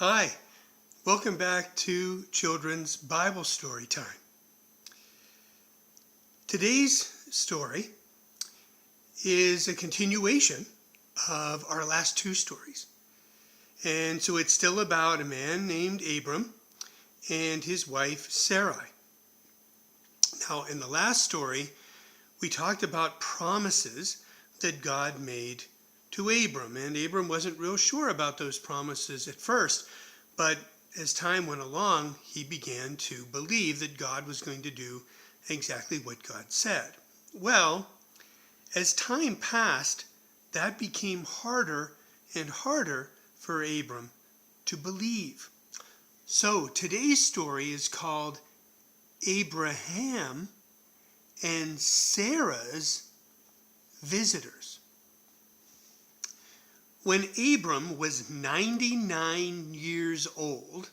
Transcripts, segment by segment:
Hi, welcome back to Children's Bible Story Time. Today's story is a continuation of our last two stories. And so it's still about a man named Abram and his wife Sarai. Now, in the last story, we talked about promises that God made to Abram. And Abram wasn't real sure about those promises at first, but as time went along, he began to believe that God was going to do exactly what God said. Well, as time passed, that became harder and harder for Abram to believe. So today's story is called Abraham and Sarah's Visitors. When Abram was 99 years old,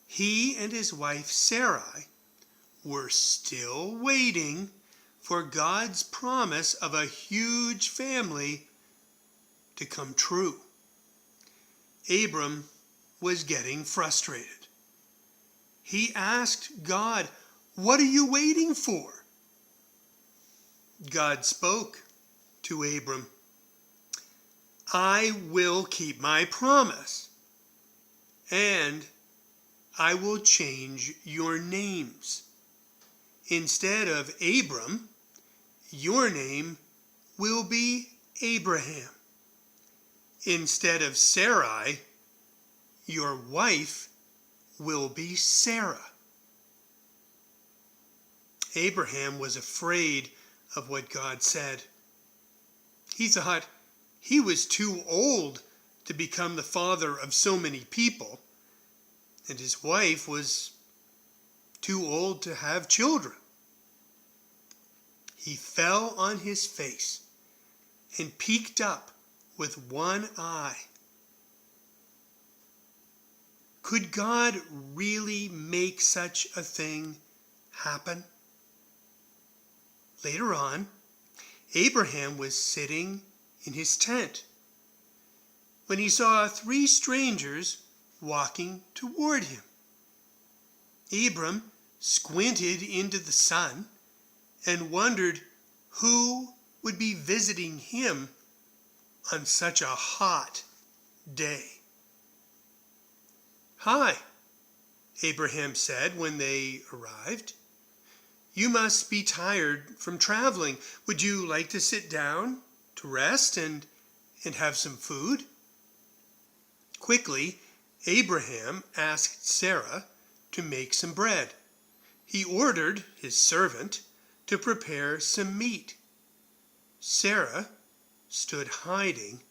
he and his wife Sarai were still waiting for God's promise of a huge family to come true. Abram was getting frustrated. He asked God, "What are you waiting for?" God spoke to Abram, "I will keep my promise, and I will change your names. Instead of Abram, your name will be Abraham. Instead of Sarai, your wife will be Sarah." Abraham was afraid of what God said. He thought he was too old to become the father of so many people, and his wife was too old to have children. He fell on his face and peeked up with one eye. Could God really make such a thing happen? Later on, Abraham was sitting in his tent when he saw three strangers walking toward him. Abram squinted into the sun and wondered who would be visiting him on such a hot day. "Hi," Abraham said when they arrived. "You must be tired from traveling. Would you like to sit down to rest and have some food?" Quickly, Abraham asked Sarah to make some bread. He ordered his servant to prepare some meat. Sarah stood hiding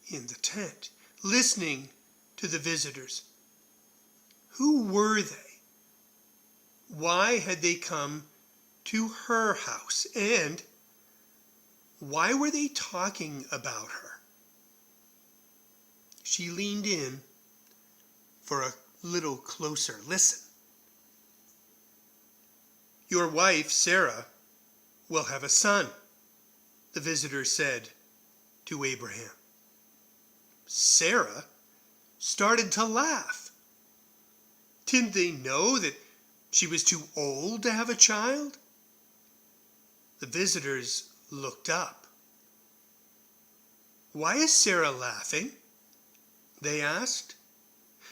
in the tent, listening to the visitors. Who were they? Why had they come to her house? And why were they talking about her? She leaned in for a little closer listen. "Your wife, Sarah, will have a son," the visitor said to Abraham. Sarah started to laugh. Didn't they know that she was too old to have a child? The visitors looked up. "Why is Sarah laughing?" they asked.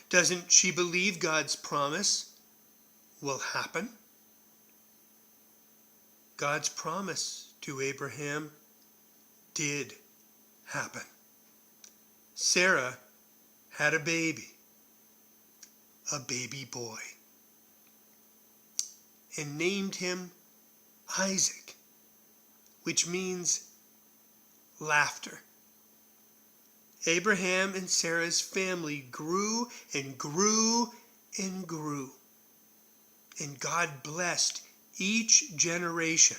"Doesn't she believe God's promise will happen?" God's promise to Abraham did happen. Sarah had a baby boy, and named him Isaac, which means laughter. Abraham and Sarah's family grew and grew and grew, and God blessed each generation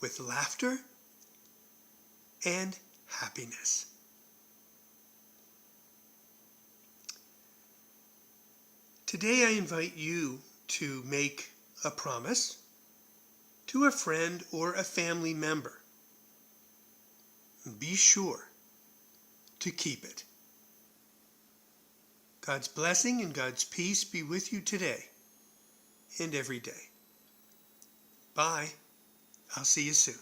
with laughter and happiness. Today I invite you to make a promise to a friend or a family member. Be sure to keep it. God's blessing and God's peace be with you today and every day. Bye. I'll see you soon.